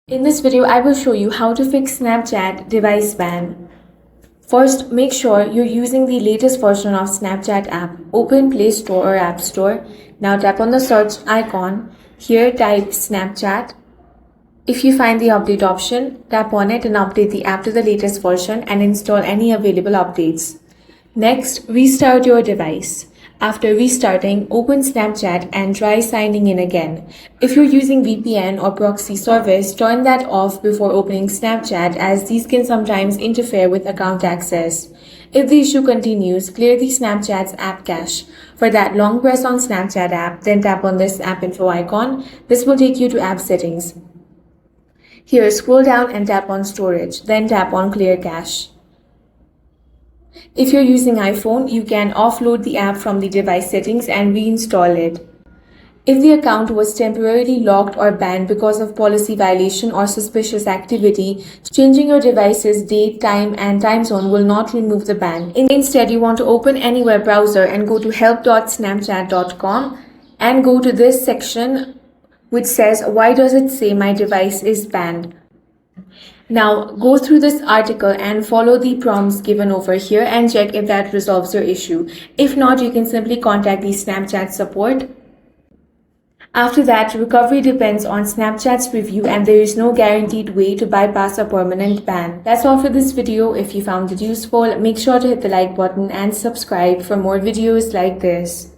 In this video, I will show you how to fix Snapchat device ban. First, make sure you're using the latest version of Snapchat app. Open Play Store or App Store. Now tap on the search icon. Here type Snapchat. If you find the update option, tap on it and update the app to the latest version and install any available updates. Next, restart your device. After restarting, open Snapchat and try signing in again. If you're using VPN or proxy service, turn that off before opening Snapchat, as these can sometimes interfere with account access. If the issue continues, clear the Snapchat's app cache. For that, long press on Snapchat app, then tap on this app info icon. This will take you to app settings. Here, scroll down and tap on storage, then tap on clear cache. If you're using iPhone, you can offload the app from the device settings and reinstall it. If the account was temporarily locked or banned because of policy violation or suspicious activity, changing your device's date, time, and time zone will not remove the ban. Instead, you want to open any web browser and go to help.snapchat.com and go to this section which says, "Why does it say my device is banned?" Now, go through this article and follow the prompts given over here and check if that resolves your issue. If not, you can simply contact the Snapchat support. After that, recovery depends on Snapchat's review and there is no guaranteed way to bypass a permanent ban. That's all for this video. If you found it useful, make sure to hit the like button and subscribe for more videos like this.